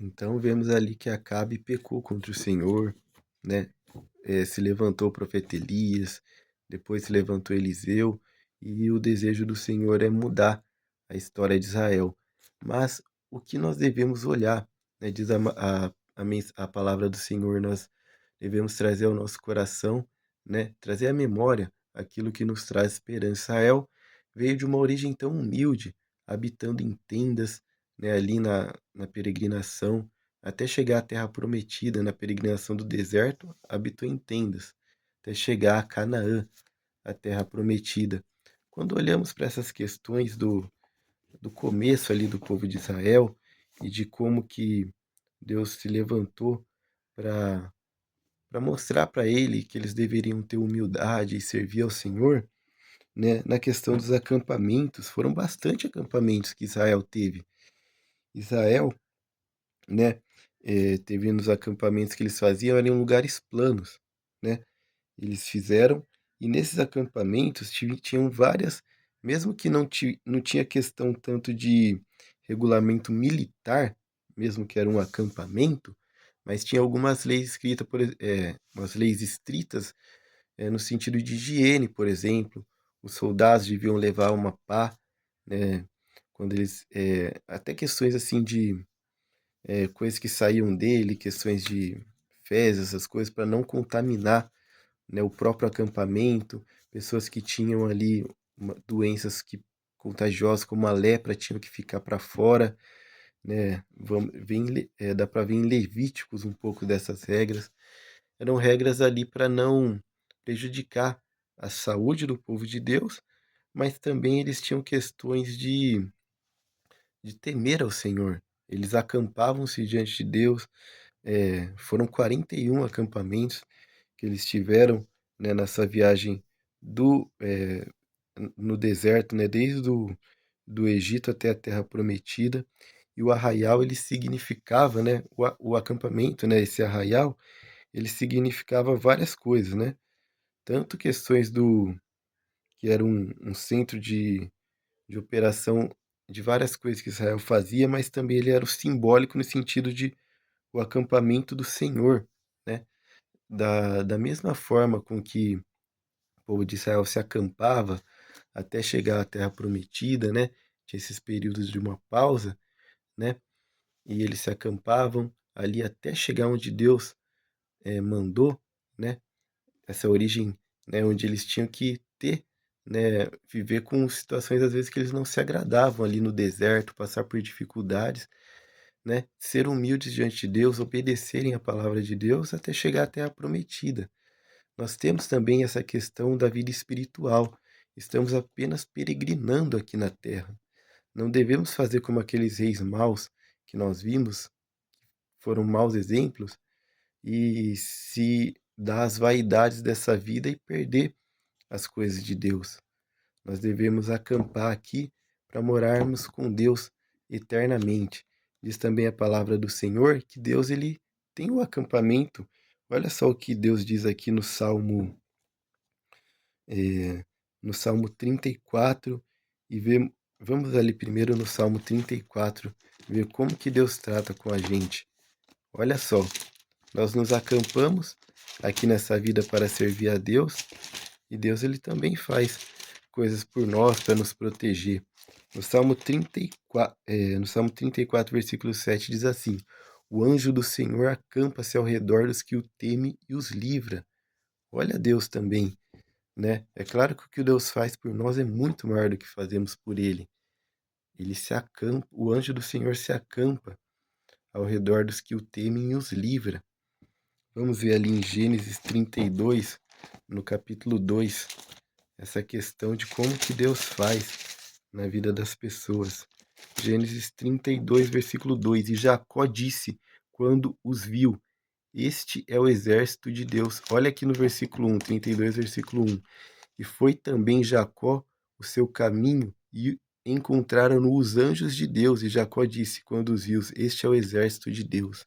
Então vemos ali que Acabe pecou contra o Senhor, né? Se levantou o profeta Elias, depois se levantou Eliseu, e o desejo do Senhor é mudar a história de Israel. Mas o que nós devemos olhar, né? Diz a palavra do Senhor, nós devemos trazer ao nosso coração, né? Trazer à memória aquilo que nos traz esperança. Israel veio de uma origem tão humilde, habitando em tendas, né? Ali na peregrinação, até chegar à terra prometida, na peregrinação do deserto, habitou em tendas, até chegar a Canaã, a terra prometida. Quando olhamos para essas questões do começo ali do povo de Israel e de como que Deus se levantou para mostrar para ele que eles deveriam ter humildade e servir ao Senhor, né? Na questão dos acampamentos, foram bastante acampamentos que Israel teve. Israel, né, teve nos acampamentos que eles faziam, eram em lugares planos, né? Eles fizeram, e nesses acampamentos tinham várias, mesmo que não tinha questão tanto de regulamento militar, mesmo que era um acampamento, mas tinha algumas leis escritas, umas leis estritas, no sentido de higiene, por exemplo. Os soldados deviam levar uma pá, né? Quando eles, até questões assim de coisas que saíam dele, questões de fezes, essas coisas, para não contaminar, né, o próprio acampamento. Pessoas que tinham ali doenças contagiosas, como a lepra, tinham que ficar para fora, né? Dá para ver em Levíticos um pouco dessas regras. Eram regras ali para não prejudicar a saúde do povo de Deus, mas também eles tinham questões de temer ao Senhor. Eles acampavam-se diante de Deus. Foram 41 acampamentos que eles tiveram, né, nessa viagem no deserto, né, desde do Egito até a Terra Prometida. E o arraial, ele significava, né, o acampamento, né, esse arraial, ele significava várias coisas, né? Tanto questões que era um centro de operação de várias coisas que Israel fazia, mas também ele era o simbólico no sentido de o acampamento do Senhor, né? Da mesma forma com que o povo de Israel se acampava até chegar à Terra Prometida, né? Tinha esses períodos de uma pausa, né? E eles se acampavam ali até chegar onde Deus mandou, né? Essa origem, né? Onde eles tinham que ter, né? Viver com situações às vezes que eles não se agradavam ali no deserto, passar por dificuldades, né? Ser humildes diante de Deus, obedecerem a palavra de Deus até chegar à Terra Prometida. Nós temos também essa questão da vida espiritual. Estamos apenas peregrinando aqui na terra. Não devemos fazer como aqueles reis maus que nós vimos, foram maus exemplos, e se dar às vaidades dessa vida e perder as coisas de Deus. Nós devemos acampar aqui para morarmos com Deus eternamente. Diz também a palavra do Senhor que Deus ele tem o acampamento. Olha só o que Deus diz aqui no Salmo 34 e ver, vamos ali primeiro no Salmo 34, ver como que Deus trata com a gente. Olha só, nós nos acampamos aqui nessa vida para servir a Deus e Deus ele também faz coisas por nós para nos proteger. No Salmo 34, versículo 7 diz assim: O anjo do Senhor acampa-se ao redor dos que o temem e os livra. Olha Deus também, né? É claro que o que Deus faz por nós é muito maior do que fazemos por ele. Ele se acampa, o anjo do Senhor se acampa ao redor dos que o temem e os livra. Vamos ver ali em Gênesis 32, no capítulo 2, essa questão de como que Deus faz na vida das pessoas. Gênesis 32, versículo 2: E Jacó disse, quando os viu: Este é o exército de Deus. Olha aqui no versículo 1, 32, versículo 1. E foi também Jacó o seu caminho, e encontraram-no os anjos de Deus. E Jacó disse, quando os viu: Este é o exército de Deus.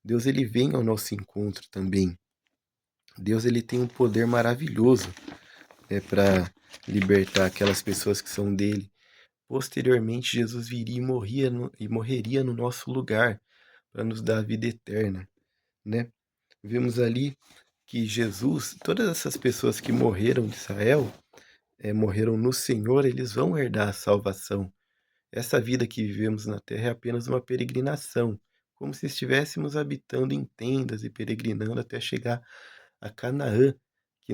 Deus ele vem ao nosso encontro também. Deus ele tem um poder maravilhoso, para libertar aquelas pessoas que são dele. Posteriormente, Jesus viria e morreria no nosso lugar, para nos dar a vida eterna, né. Vemos ali que Jesus, todas essas pessoas que morreram de Israel, morreram no Senhor, eles vão herdar a salvação. Essa vida que vivemos na terra é apenas uma peregrinação, como se estivéssemos habitando em tendas e peregrinando até chegar a Canaã, que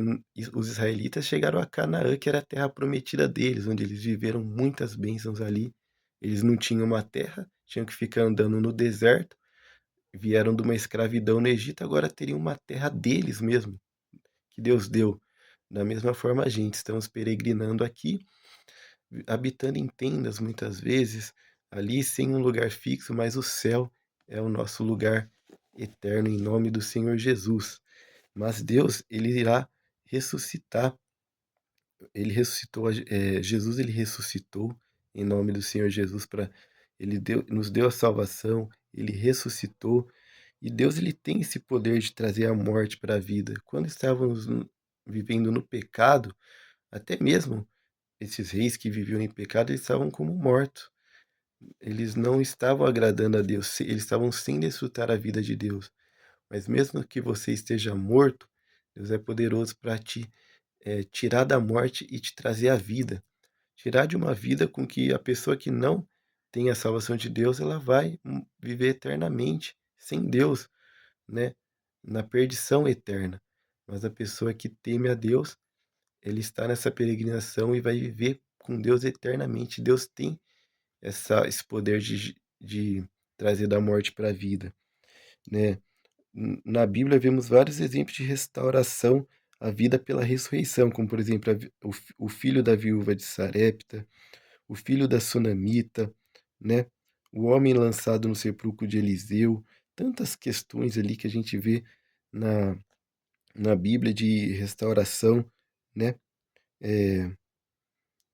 os israelitas chegaram a Canaã, que era a terra prometida deles, onde eles viveram muitas bênçãos ali. Eles não tinham uma terra, tinham que ficar andando no deserto, vieram de uma escravidão no Egito, agora teriam uma terra deles mesmo, que Deus deu. Da mesma forma, a gente estamos peregrinando aqui, habitando em tendas muitas vezes, ali sem um lugar fixo, mas o céu é o nosso lugar eterno em nome do Senhor Jesus. Mas Deus, ele irá ressuscitar. Ele ressuscitou, Jesus, ele ressuscitou em nome do Senhor Jesus, para ele nos deu a salvação, ele ressuscitou, e Deus, ele tem esse poder de trazer a morte para a vida. Quando estávamos vivendo no pecado, até mesmo esses reis que viviam em pecado, eles estavam como mortos. Eles não estavam agradando a Deus, eles estavam sem desfrutar a vida de Deus. Mas mesmo que você esteja morto, Deus é poderoso para te tirar da morte e te trazer a vida. Tirar de uma vida com que a pessoa que não tem a salvação de Deus, ela vai viver eternamente sem Deus, né, na perdição eterna. Mas a pessoa que teme a Deus, ele está nessa peregrinação e vai viver com Deus eternamente. Deus tem esse poder de trazer da morte para a vida, né. Na Bíblia vemos vários exemplos de restauração à vida pela ressurreição, como por exemplo, o filho da viúva de Sarepta, o filho da sunamita, né, o homem lançado no sepulcro de Eliseu, tantas questões ali que a gente vê na na Bíblia de restauração, né. Eh,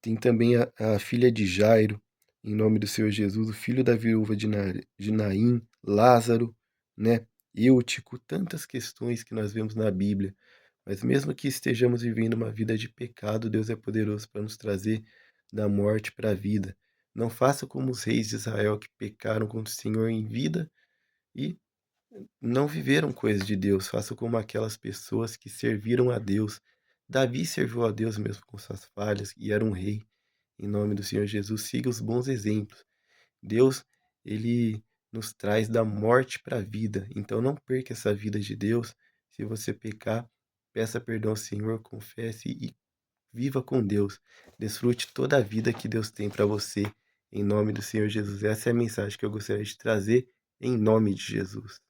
Tem também a filha de Jairo, em nome do Senhor Jesus, o filho da viúva de Naim, Lázaro, né, Eutico, tantas questões que nós vemos na Bíblia. Mas mesmo que estejamos vivendo uma vida de pecado, Deus é poderoso para nos trazer da morte para a vida. Não faça como os reis de Israel que pecaram contra o Senhor em vida e não viveram coisas de Deus. Faça como aquelas pessoas que serviram a Deus. Davi serviu a Deus mesmo com suas falhas e era um rei. Em nome do Senhor Jesus, siga os bons exemplos. Deus, ele nos traz da morte para a vida. Então não perca essa vida de Deus. Se você pecar, peça perdão ao Senhor, confesse e viva com Deus. Desfrute toda a vida que Deus tem para você. Em nome do Senhor Jesus. Essa é a mensagem que eu gostaria de trazer em nome de Jesus.